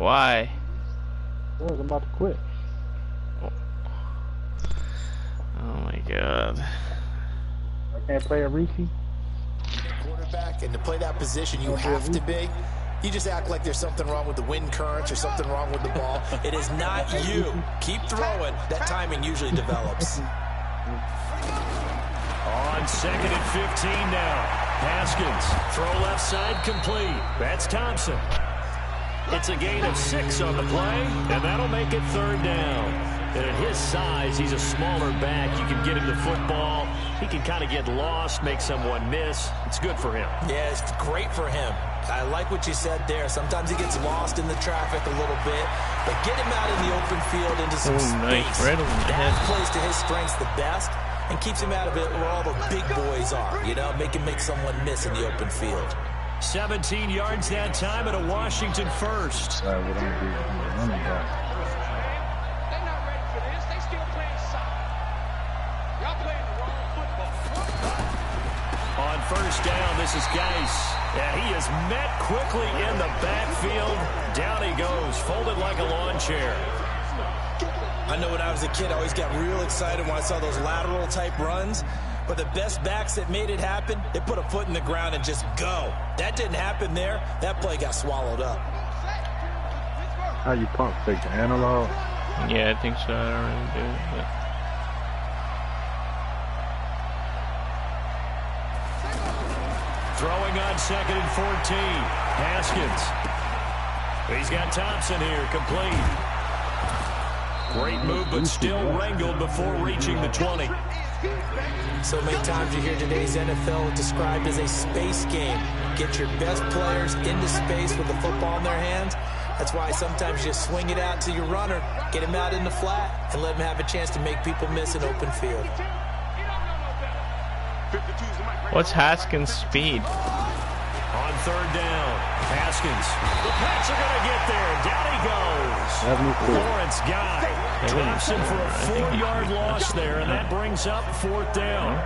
Why? I'm about to quit. Oh my god. I can't play a Reese. Quarterback, and to play that position, you have to be. You just act like there's something wrong with the wind currents or something wrong with the ball. It is not you. Keep throwing. That timing usually develops. On 2nd and 15 now. Haskins, throw left side complete. That's Thompson. It's a gain of 6 on the play, and that'll make it 3rd down. And at his size, he's a smaller back. You can get him the football. He can kind of get lost, make someone miss. It's good for him. Yeah, it's great for him. I like what you said there. Sometimes he gets lost in the traffic a little bit, but get him out in the open field into some space. Nice. Right on the head. That plays to his strengths the best and keeps him out of it where all the big boys are. You know, make him make someone miss in the open field. 17 yards that time at a Washington first. What I'm gonna do, I'm running back. They're not ready for this. They still playing soccer. Y'all playing the wrong football. On 1st down, this is Geis. And he is met quickly in the backfield. Down he goes, folded like a lawn chair. I know when I was a kid, I always got real excited when I saw those lateral type runs. But the best backs that made it happen, they put a foot in the ground and just go. That didn't happen there. That play got swallowed up. How you pump fake the analog? Yeah, I think so. I don't really do it, but... Throwing on 2nd and 14. Haskins. He's got Thompson here, complete. Great move, but still wrangled before reaching the 20. So many times you hear today's NFL described as a space game. Get your best players into space with the football in their hands. That's why sometimes you just swing it out to your runner, get him out in the flat, and let him have a chance to make people miss an open field. What's Haskins' speed? On 3rd down, Haskins. The Pats are going to get there. Down he goes. Lawrence Guy drops him for a 4-yard loss there, and that brings up 4th down.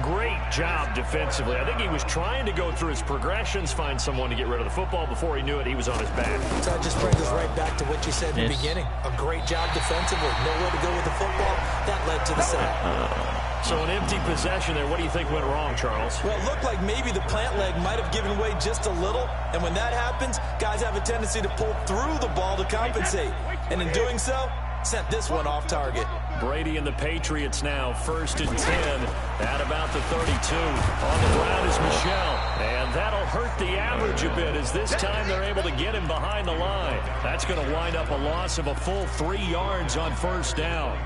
Great job defensively. I think he was trying to go through his progressions, find someone to get rid of the football. Before he knew it, he was on his back. So that just brings us right back to what you said in the beginning. A great job defensively. Nowhere to go with the football. That led to the sack. So an empty possession there. What do you think went wrong, Charles? Well, it looked like maybe the plant leg might have given way just a little. And when that happens, guys have a tendency to pull through the ball to compensate. And in doing so, sent this one off target. Brady and the Patriots now 1st and 10 at about the 32. On the ground is Michel. And that'll hurt the average a bit as this time they're able to get him behind the line. That's going to wind up a loss of a full 3 yards on 1st down.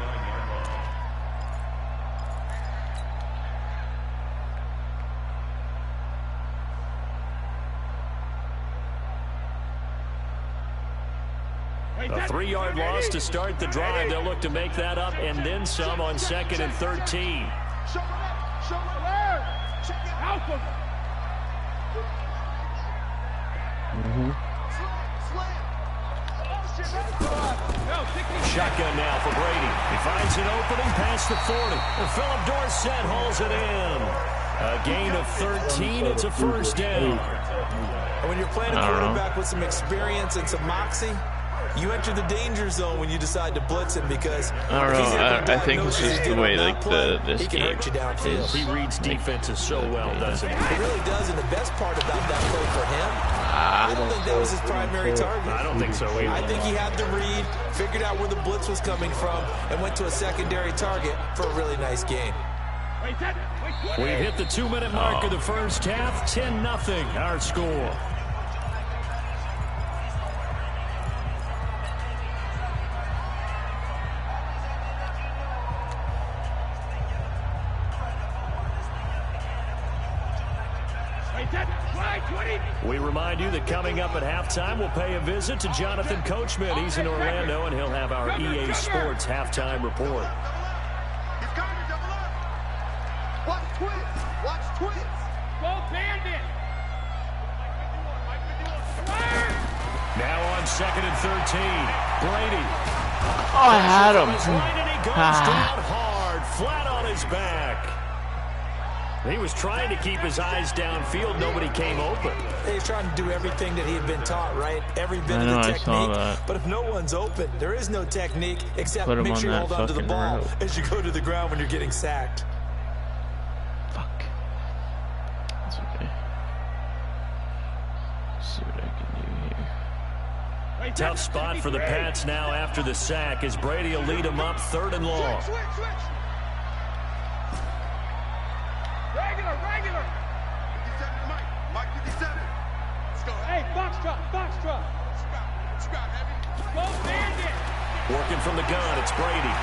A 3-yard loss to start the drive. They'll look to make that up and then some on 2nd and 13. Shotgun now for Brady. He finds an opening past the 40. And Philip Dorsett hauls it in. A gain of 13. It's a 1st down. And when you're playing a quarterback with some experience and some moxie, you enter the danger zone when you decide to blitz him because I don't know. I think it's just the way like this game is. He reads defenses so well, doesn't he? He really does, and the best part about that play for him, I don't think that was his primary target. I don't think so either. I think he had the read, figured out where the blitz was coming from, and went to a secondary target for a really nice gain. We've hit the 2-minute mark of the first half. 10-0 our score. We remind you that coming up at halftime, we'll pay a visit to Jonathan Coachman. He's in Orlando, and he'll have our EA Sports halftime report. Watch twins. Go bandit. Now on 2nd and 13, Brady. Oh, I had him. And he goes down hard, flat on his back. He was trying to keep his eyes downfield. Nobody came open. He's trying to do everything that he had been taught, right? Every bit of the technique. But if no one's open, there is no technique except make sure you hold on to the ball as you go to the ground when you're getting sacked. Fuck. That's okay. Let's see what I can do here. Tough spot for the Pats now after the sack as Brady will lead them up 3rd and long. Switch. Regular. Mike 57. Let's go. Hey, box truck. What you got, Heavy? Go, Bandit. Working from the gun, it's Brady.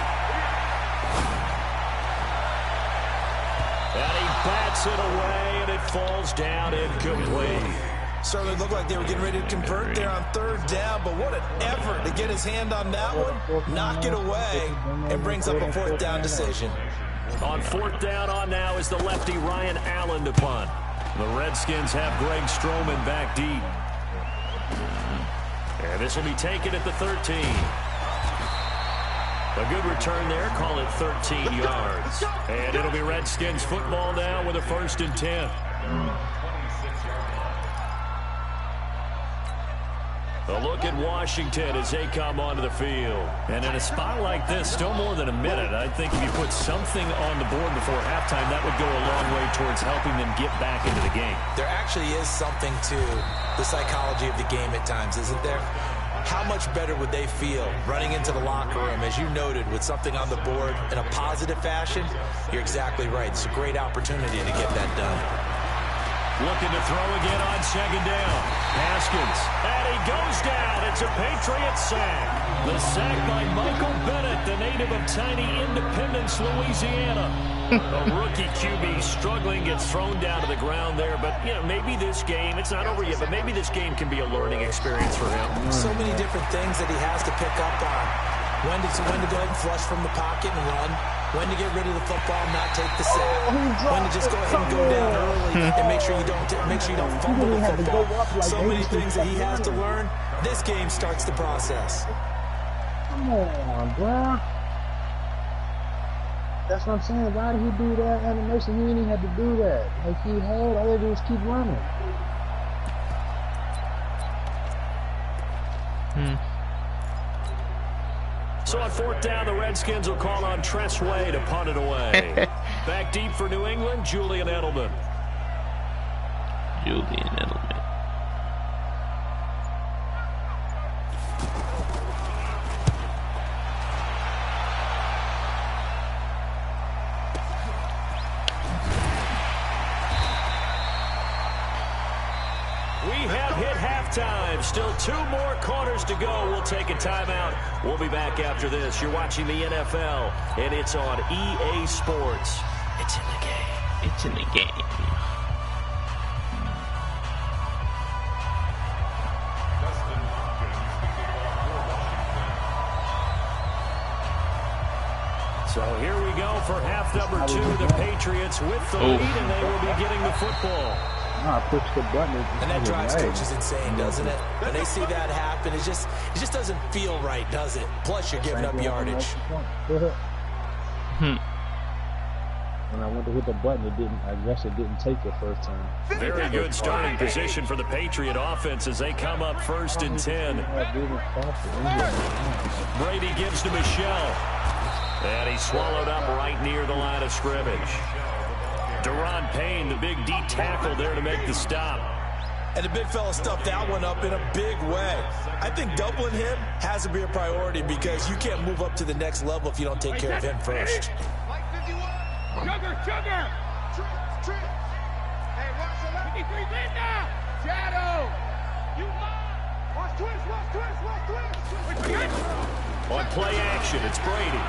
And he bats it away, and it falls down incomplete. Certainly looked like they were getting ready to convert there on 3rd down, but what an effort to get his hand on that one, knock it away, and brings up a 4th down decision. On 4th down on now is the lefty Ryan Allen to punt. The Redskins have Greg Stroman back deep. And this will be taken at the 13. A good return there, call it 13 yards. And it'll be Redskins football now with a 1st and 10. A look at Washington as they come onto the field. And in a spot like this, still more than a minute, I think if you put something on the board before halftime, that would go a long way towards helping them get back into the game. There actually is something to the psychology of the game at times, isn't there? How much better would they feel running into the locker room, as you noted, with something on the board in a positive fashion? You're exactly right. It's a great opportunity to get that done. Looking to throw again on 2nd down. Haskins. And he goes down. It's a Patriot sack. The sack by Michael Bennett, the native of tiny Independence, Louisiana. A rookie QB struggling, gets thrown down to the ground there. But, you know, maybe this game, it's not over yet, but maybe this game can be a learning experience for him. So many different things that he has to pick up on. When to go ahead and flush from the pocket and run. When to get rid of the football and not take the sack. When to just go ahead and go down early and make sure you don't fumble the football. So many things that he has to learn. This game starts the process. Come on, bro. That's what I'm saying. Why did he do that animation? He didn't even have to do that. Like he had, all he did was keep running. So on 4th down, the Redskins will call on Tress Way to punt it away. Back deep for New England, Julian Edelman. We have hit halftime. Still 2 more quarters to go. We'll take a timeout. We'll be back after this. You're watching the NFL, and it's on EA Sports. It's in the game. It's in the game. So here we go for half number 2. The Patriots with the lead, and they will be getting the football. I pushed the button. And that drives coach is insane, doesn't it? When they see that happen, it just doesn't feel right, does it? Plus, you're giving up yardage. When I went to hit the button, it didn't. I guess it didn't take it first time. Very good starting position for the Patriot offense as they come up 1st and 10. Brady gives to Michelle. And he's swallowed up right near the line of scrimmage. Deron Payne, the big D tackle there to make the stop. And the big fella stuffed that one up in a big way. I think doubling him has to be a priority because you can't move up to the next level if you don't take care of him first. Sugar! Trip! Hey, watch the left. 53 Linda! Shadow! You lie! Watch twist! On play action, it's Brady.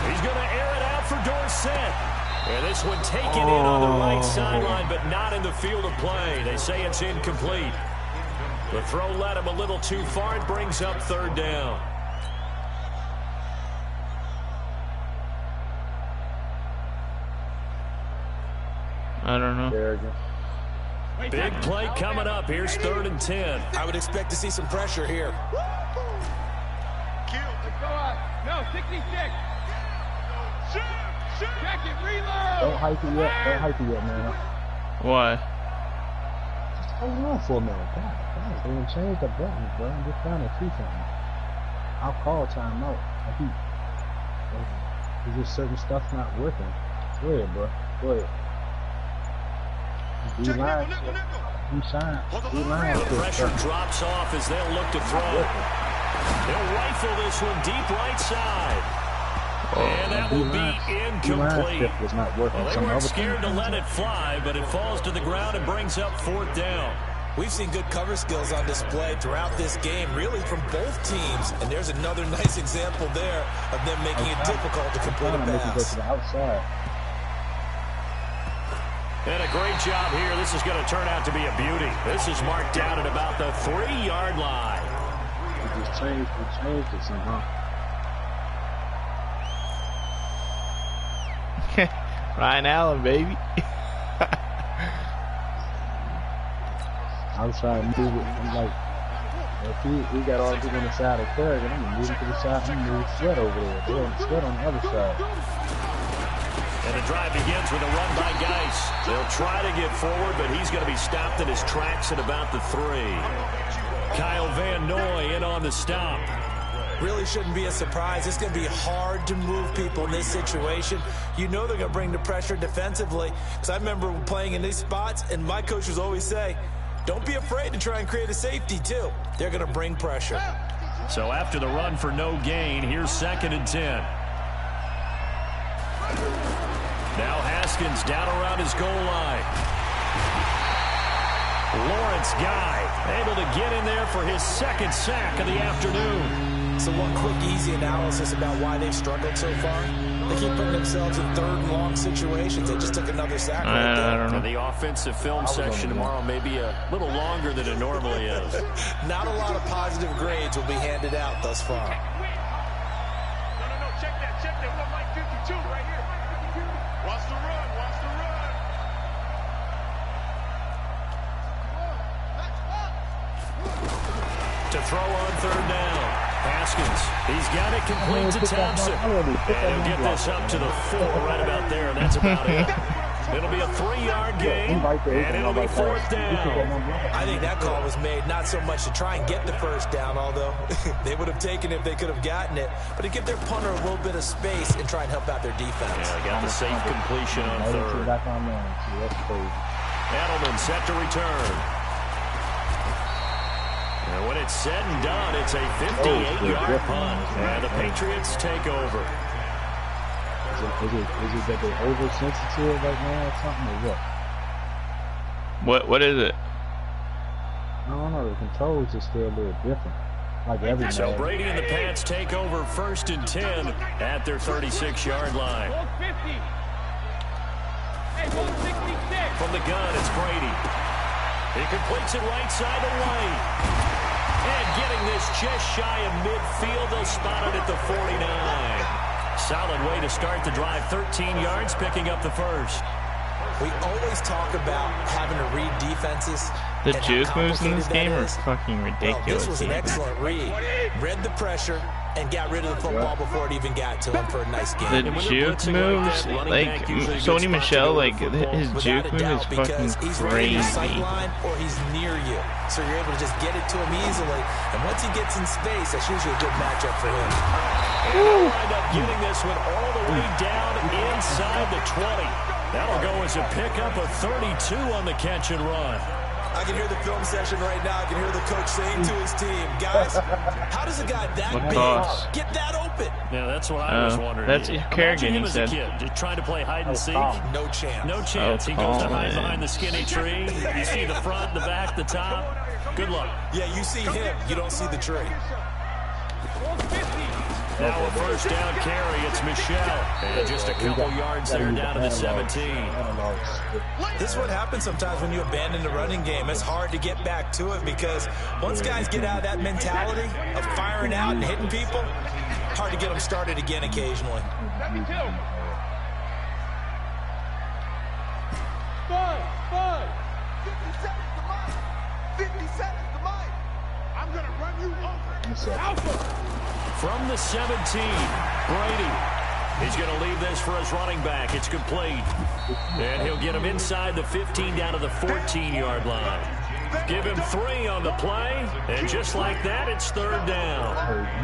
He's going to air it out for Dorsett. And this one taken in on the right sideline, but not in the field of play. They say it's incomplete. The throw led him a little too far. It brings up 3rd down. I don't know. Big play coming up. Here's 3rd and 10. I would expect to see some pressure here. No, 66. Don't hype it yet. Don't hype it yet, man. Why? Just hold on for a minute. God, they didn't change the buttons, bro. I'm just trying to see something. I'll call timeout. There's just certain stuff not working. Go ahead, bro. Go ahead. D-line. D-line. The pressure drops off as they'll look to throw. They'll rifle this one deep right side. And that will be incomplete. Well, they weren't scared to let it fly, but it falls to the ground and brings up 4th down. We've seen good cover skills on display throughout this game, really from both teams. And there's another nice example there of them making it difficult to complete a pass. And a great job here. This is going to turn out to be a beauty. This is marked down at about the 3-yard line. We just changed it somehow. Ryan Allen, baby. I was trying to move it. I'm like, if we got all people on the side of Kerrigan, I'm going to move it to the side. I'm going to move Sweat over there. They're on Sweat on the other side. And the drive begins with a run by Geis. They'll try to get forward, but he's going to be stopped in his tracks at about the 3. Kyle Van Noy in on the stop. Really shouldn't be a surprise. It's going to be hard to move people in this situation. You know they're going to bring the pressure defensively. Because I remember playing in these spots, and my coaches always say, don't be afraid to try and create a safety, too. They're going to bring pressure. So after the run for no gain, here's 2nd and 10. Now Haskins down around his goal line. Lawrence Guy able to get in there for his 2nd sack of the afternoon. So one quick, easy analysis about why they've struggled so far. They keep putting themselves in 3rd and long situations. They just took another sack right there. And the offensive film section tomorrow may be a little longer than it normally is. Not a lot of positive grades will be handed out thus far. No, check that. What Mike 52 right here. Watch the run. To throw on 3rd down. Haskins, he's got it complete to Thompson. And he'll get this up to the 4 right about there, and that's about it. It'll be a 3-yard gain, and it'll be 4th down. I think that call was made not so much to try and get the 1st down, although they would have taken it if they could have gotten it, but to give their punter a little bit of space and try and help out their defense. Yeah, got the safe completion on 3rd. Edelman set to return. And when it's said and done, it's a 58-yard punt. And the Patriots take over. Is it that they're oversensitive right now or something, or what? What is it? I don't know. The controls are still a little different. Like every So man. Brady and the Pats take over 1st and 10 at their 36-yard line. From the gun, it's Brady. He completes it right side away. And getting this just shy of midfield, they'll spot it at the 49. Solid way to start the drive. 13 yards, picking up the 1st. We always talk about having to read defenses. The juke moves in this game are fucking ridiculous. Well, this was an excellent read. Read the pressure and got rid of the football before it even got to him for a nice game. The juke moves, like Sony Michel, like his juke move is fucking crazy. Or he's near you, so you're able to just get it to him easily. And once he gets in space, that's usually a good matchup for him. And they'll wind up getting this one all the way down inside the 20. That'll go as a pickup of 32 on the catch and run. I can hear the film session right now. I can hear the coach saying to his team, guys, how does a guy that big get that open? Yeah, that's what I was wondering. That's Kerrigan, he said. Kid, just trying to play hide and seek. No chance. No chance. He goes to hide behind the skinny tree. You see the front, the back, the top. Good luck. Yeah, you see him. You don't see the tree. Now a 1st down carry. It's Michelle. And just a couple yards there down to the 17. This is what happens sometimes when you abandon the running game. It's hard to get back to it because once guys get out of that mentality of firing out and hitting people, hard to get them started again occasionally. 50 seconds to mine. I'm going to run you over. From the 17, Brady. He's going to leave this for his running back. It's complete. And he'll get him inside the 15 down to the 14-yard line. Give him 3 on the play, and just like that, it's 3rd down.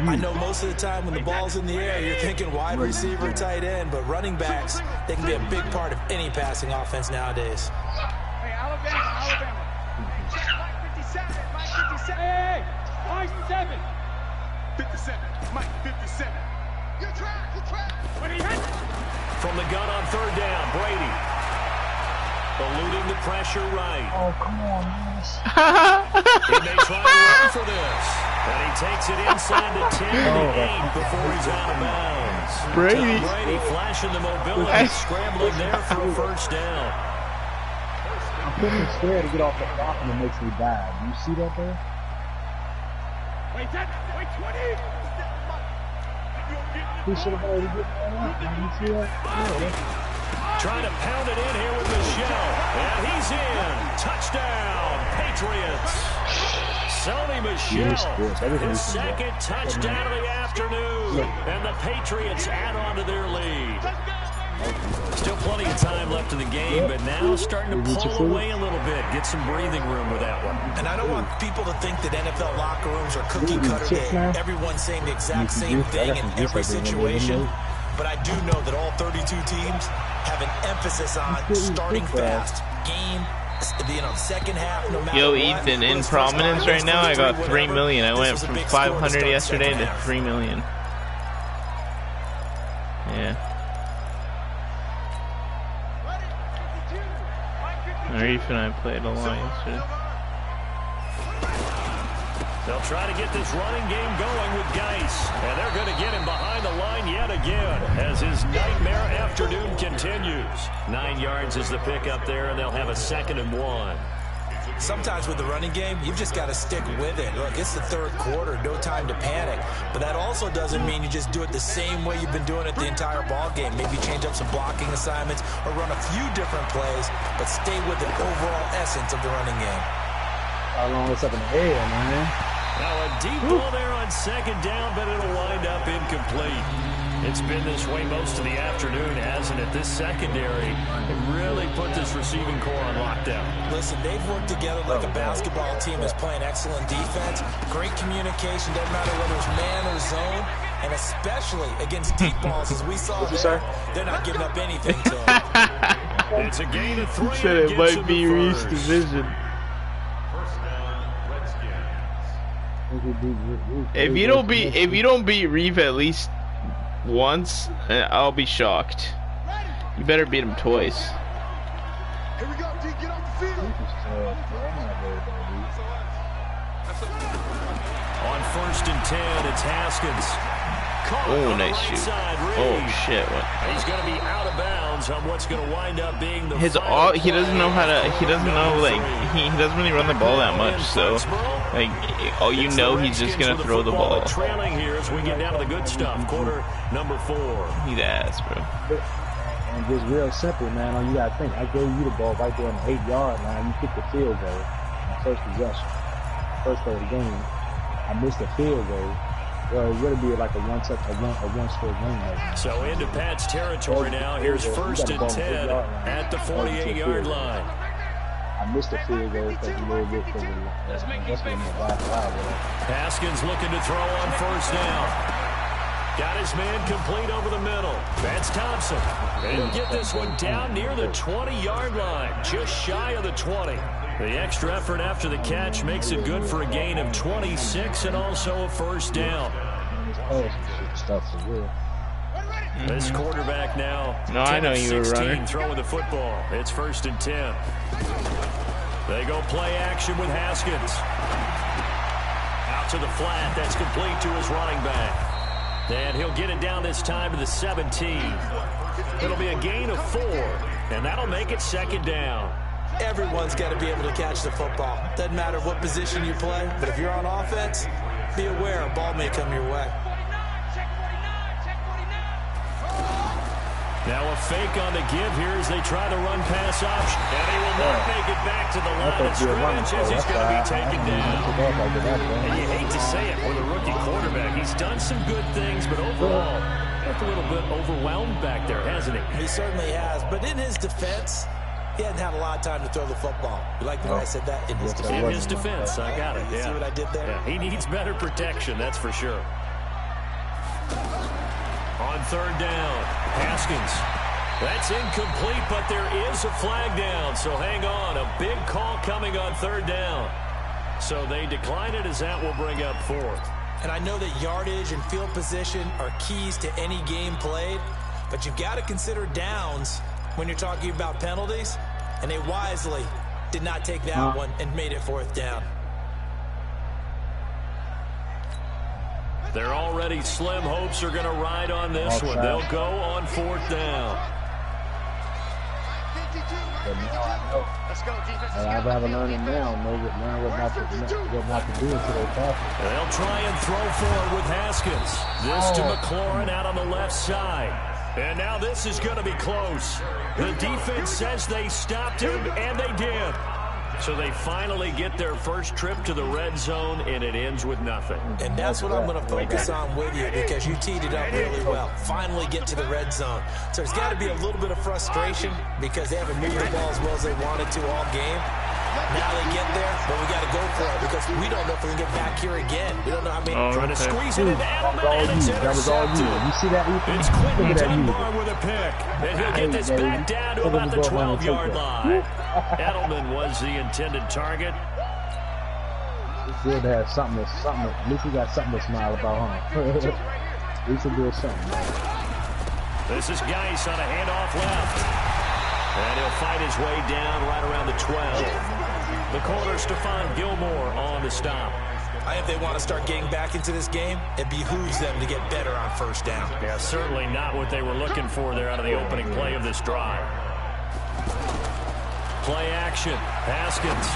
I know most of the time when the ball's in the air, you're thinking wide receiver, tight end, but running backs, they can be a big part of any passing offense nowadays. Hey, Alabama. Mike 57, Mike 57. Hey, Mike 7. 57, Mike 57. You try. When he hit. From the gun on 3rd down, Brady. Eluding the pressure right. Oh, come on, man. He may try to run for this. And he takes it inside the 10 to 8 before he's out of bounds. Brady flashing the mobility, scrambling there for a 1st down. I'm pretty scared to get off the block and it makes me bad. You see that there? Wait, 20. He should have already get that up. You see that? Yeah. Trying to pound it in here with Michelle. And he's in. Touchdown, Patriots. Sony Michelle, his 2nd touchdown of the afternoon. And the Patriots add on to their lead. Still plenty of time left in the game, but now starting to pull away a little bit. Get some breathing room with that one. And I don't want people to think that NFL locker rooms are cookie cutter day. Everyone's saying the exact same thing in every situation. But I do know that all 32 teams have an emphasis on starting fast. Game, second half, no matter Yo, what. Ethan, in prominence right now, I got 3 million. I went from 500 yesterday to 3 million. Yeah. Arif and I played a lot yesterday. They'll try to get this running game going with Geis. And they're going to get him behind the line yet again as his nightmare afternoon continues. 9 yards is the pickup there, and they'll have a 2nd and 1. Sometimes with the running game, you've just got to stick with it. Look, it's the 3rd quarter, no time to panic. But that also doesn't mean you just do it the same way you've been doing it the entire ball game. Maybe change up some blocking assignments or run a few different plays, but stay with the overall essence of the running game. How long it's up in the air, man? Now a deep ball there on 2nd down, but it'll wind up incomplete. It's been this way most of the afternoon, hasn't it? This secondary really put this receiving core on lockdown. Listen, they've worked together like a basketball team is playing excellent defense. Great communication, doesn't matter whether it's man or zone, and especially against deep balls, as we saw there, they're not giving up anything to them. It's a gain of 3. He said it might be Reese's division. If you don't beat Reeve at least once, I'll be shocked. You better beat him twice. Here we go, D, get off the field. On 1st and 10, it's Haskins. Oh, nice shoot. Oh shit! What? He's going to be out of bounds on what's going to wind up being the he doesn't know how to. He doesn't know, like, he doesn't really run the ball that much. So, like, oh, you know, he's just gonna throw the ball. Trailing here as we get down to the good stuff. Quarter number 4. He's ass, bro. And just real simple, man. All you gotta think, I gave you the ball right there on the 8-yard line. You kicked the field goal. My first possession, first play of the game. I missed the field goal. Well, it would be like a one-score game. Right? So into Pat's territory now. Here's 1st and 10 at the 48-yard line. I missed the field goal because a little bit because that's when the last drive. Haskins looking to throw on 1st down. Got his man complete over the middle. That's Thompson. And he'll get this one down near the 20-yard line, just shy of the 20. The extra effort after the catch makes it good for a gain of 26 and also a 1st down. This quarterback now. No, I know you were running. Throwing the football. It's 1st and 10. They go play action with Haskins. Out to the flat. That's complete to his running back. And he'll get it down this time to the 17. It'll be a gain of 4, and that'll make it 2nd down. Everyone's got to be able to catch the football. Doesn't matter what position you play, but if you're on offense, be aware a ball may come your way. Now a fake on the give here as they try the run pass option. And he will not make it back to the line of scrimmage as he's going to be taken down. And you hate to say it with a rookie quarterback. He's done some good things, but overall, looked a little bit overwhelmed back there, hasn't he? He certainly has. But in his defense, he hadn't had a lot of time to throw the football. You like the way I said that? In his defense. In his defense, I got it. You see what I did there? Yeah, he needs better protection, that's for sure. On third down, Haskins. That's incomplete, but there is a flag down. So hang on, a big call coming on third down. So they decline it as that will bring up fourth. And I know that yardage and field position are keys to any game played, but you've got to consider downs when you're talking about penalties, and they wisely did not take that one and made it fourth down. Their already slim hopes are going to ride on this one. They'll go on fourth down. I'd rather learn it now. Learn what not to do until they pass it. They'll try and throw forward with Haskins. This to McLaurin out on the left side. And now this is going to be close. The defense says they stopped him, and they did. So they finally get their first trip to the red zone, and it ends with nothing. And that's what I'm going to focus on with you, because you teed it up really well. Finally get to the red zone. So there's got to be a little bit of frustration because they haven't moved the ball as well as they wanted to all game. Now they get there, but we got to go for it because we don't know if we can get back here again. We don't know how many. Trying to squeeze it into Edelman, and it's That was all you. You see that? It's Quentin Dunbar with a pick, and he'll get this back down to about the 12-yard line. Edelman was the intended target. It's good to have something. At least we got something to smile about, huh? At least we'll do something. This is Geis on a handoff left. And he'll fight his way down right around the 12. The corner, Stephon Gilmore on the stop. If they want to start getting back into this game, it behooves them to get better on first down. Yeah, certainly not what they were looking for there out of the opening play of this drive. Play action. Haskins.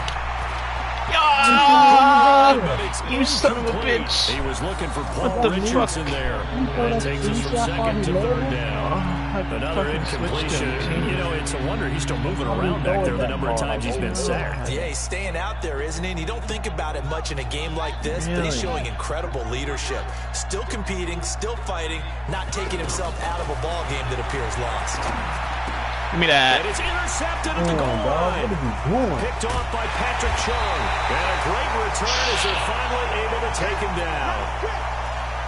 You son of a bitch. He was looking for Paul Richardson there. And it takes us from second to third down. Another incompletion. You know, it's a wonder he's still moving around back there the number of times he's been sacked. Yeah, he's staying out there, isn't he? And you don't think about it much in a game like this, but he's showing incredible leadership. Still competing, still fighting, not taking himself out of a ball game that appears lost. Give me that. And it's intercepted at the goal line. Picked off by Patrick Chung. And a great return as they're finally able to take him down.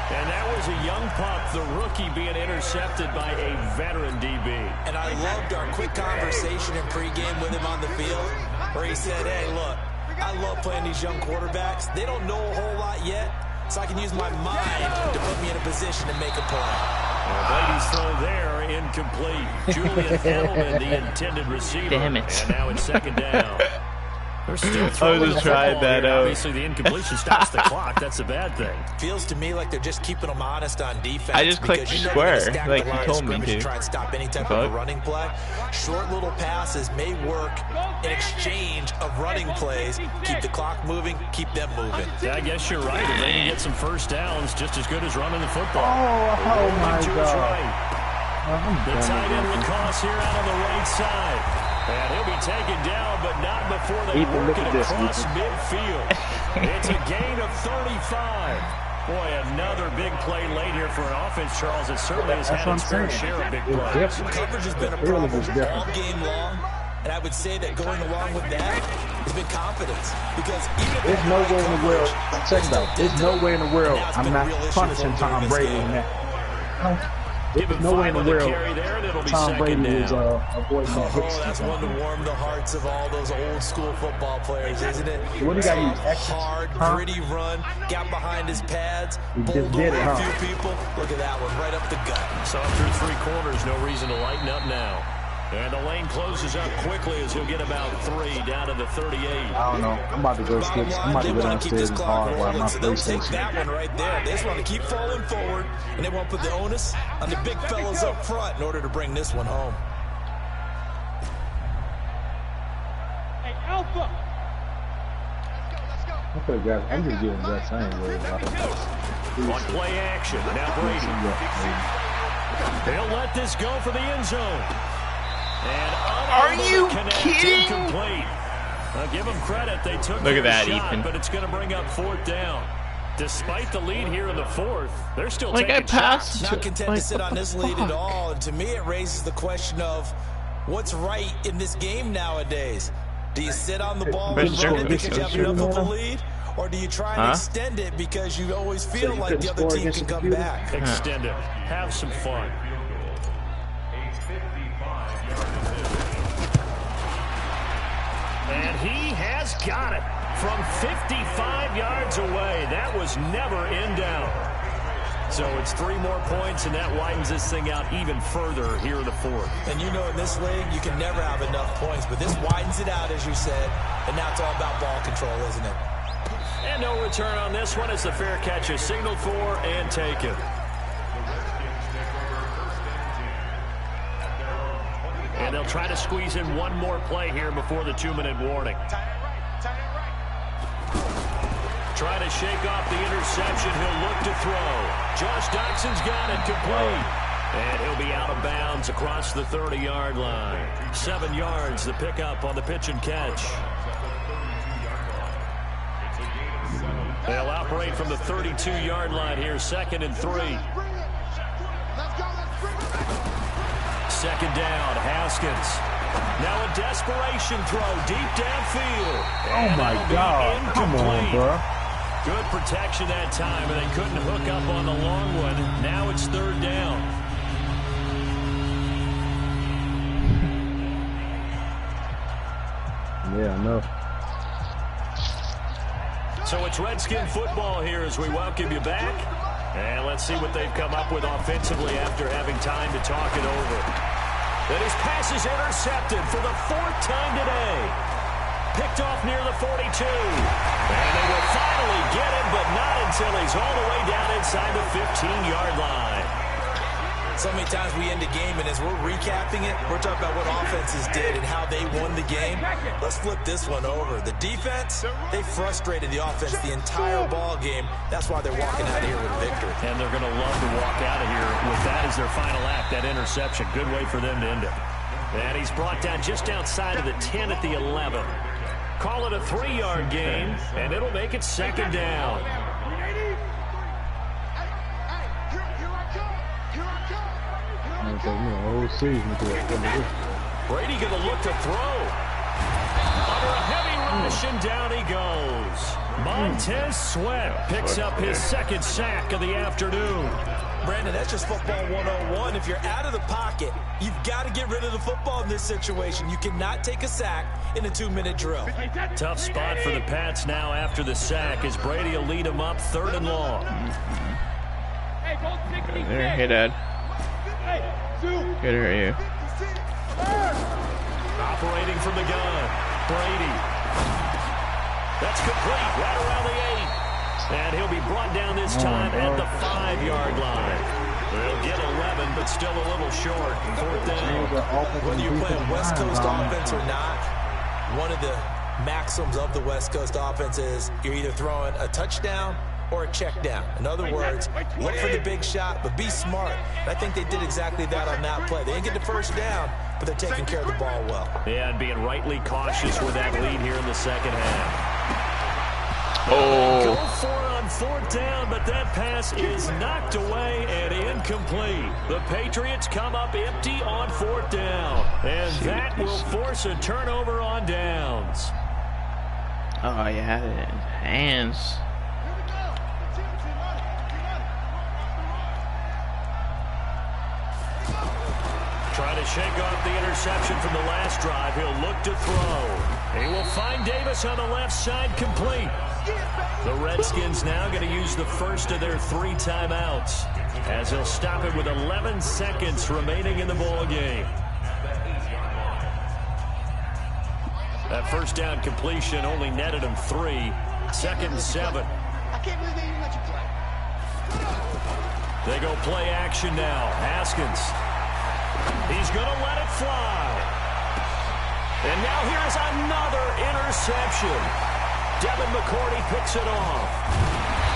And that was a young pup, the rookie, being intercepted by a veteran DB. And I loved our quick conversation in pregame with him on the field, where he said, hey, look, I love playing these young quarterbacks. They don't know a whole lot yet, so I can use my mind to put me in a position to make a play. Brady's throw there, incomplete. Julian Edelman, the intended receiver. Damn it. And now it's second down. They're still I throwing was just trying that out. Obviously, the incompletion stops the clock. That's a bad thing. Feels to me like they're just keeping them honest on defense. I just clicked square, like you told me to. Try and stop any type of a running play. Short little passes may work in exchange of running plays. Keep the clock moving, keep them moving. Yeah, I guess you're right. If they can get some first downs, just as good as running the football. Oh my God. The tight end Lacoste here out on the right side. And he'll be taken down, but not before they work it across midfield. It's a gain of 35. Boy, another big play late here for an offense, Charles. It certainly has had its fair share of big plays. Coverage has been a problem all game long. And I would say that going along with that has been confidence. Because even if there's no way in the world, check it out, there's no way in the world I'm not punishing Tom Brady in that. There's no way in the world Tom Brady is avoiding that hit. Oh, that's one to warm the hearts of all those old school football players, isn't it? What do you got to use? Hard, gritty run, got behind his pads, bowled did over it, a few people. Look at that one, right up the gut. So through three quarters, no reason to lighten up now. And the lane closes up quickly as he'll get about 3 down to the 38. I don't know. I'm about to go skip. I'm about to go downstairs and hard while my They'll take PlayStation. that one right there. They just want to keep falling forward, and they want to put the onus on the big fellas up front in order to bring this one home. Hey, Alpha! I'm just getting that same way. On play action, now Brady. They'll let this go for the end zone. And are you kidding? Incomplete. I'll give them credit. They took Look at that, shot, Ethan. But it's going to bring up fourth down. Despite the lead here in the fourth, they're still like taking I passed. shots. Not content like, to sit on this lead at all. And to me, it raises the question of what's right in this game nowadays. Do you sit on the ball and run it because you have enough of a lead? Or do you try and extend it because you always feel like the other team can come back? Extend it. Have some fun. And he has got it from 55 yards away. That was never in doubt. So it's 3 more points, and that widens this thing out even further here in the fourth. And you know in this league, you can never have enough points, but this widens it out, as you said, and now it's all about ball control, isn't it? And no return on this one as the fair catch is signaled for and taken. And they'll try to squeeze in one more play here before the 2-minute warning. Try to shake off the interception. He'll look to throw. Josh Doxson's got it complete. And he'll be out of bounds across the 30-yard line. 7 yards, the pickup on the pitch and catch. They'll operate from the 32-yard line here, 2nd and 3. Second down, Haskins. Now a desperation throw deep downfield. Oh, my God. Come on, bro. Good protection that time, and they couldn't hook up on the long one. Now it's 3rd down. Yeah, I know. So it's Redskin football here as we welcome you back. And let's see what they've come up with offensively after having time to talk it over. That his pass is intercepted for the 4th time today. Picked off near the 42. And they will finally get him, but not until he's all the way down inside the 15-yard line. So many times we end a game, and as we're recapping it, we're talking about what offenses did and how they won the game. Let's flip this one over. The defense, they frustrated the offense the entire ball game. That's why they're walking out of here with a victory. And they're going to love to walk out of here with that as their final act, that interception. Good way for them to end it. And he's brought down just outside of the 10 at the 11. Call it a 3-yard gain, and it'll make it 2nd down. Brady going to look to throw. Under a heavy rush, and down he goes. Montez Sweat picks up his 2nd sack of the afternoon. Brandon, that's just football 101. If you're out of the pocket, you've got to get rid of the football in this situation. You cannot take a sack in a 2-minute drill. Tough spot for the Pats now after the sack as Brady will lead them up 3rd and long. There, hey, Dad. Good, are you? Operating from the gun, Brady. That's complete, right around the 8. And he'll be brought down this time at the 5-yard line. They'll get 11, but still a little short. 4th down. Whether you're playing West Coast offense or not, one of the maxims of the West Coast offense is you're either throwing a touchdown or a check down. In other words, look for the big shot, but be smart. And I think they did exactly that on that play. They didn't get the 1st down, but they're taking care of the ball well. Yeah, and being rightly cautious with that lead here in the 2nd half. Oh. Go for it on 4th down, but that pass is knocked away and incomplete. The Patriots come up empty on 4th down, and that will force a turnover on downs. Oh, you had it in hands. Trying to shake off the interception from the last drive. He'll look to throw. He will find Davis on the left side complete. The Redskins now going to use the 1st of their 3 timeouts as he'll stop it with 11 seconds remaining in the ball game. That 1st down completion only netted him 3. 2nd and 7. They go play action now. Haskins. He's going to let it fly. And now here's another interception. Devin McCourty picks it off.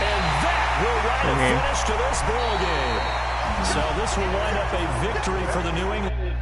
And that will write a finish to this ball game. So this will wind up a victory for the New England.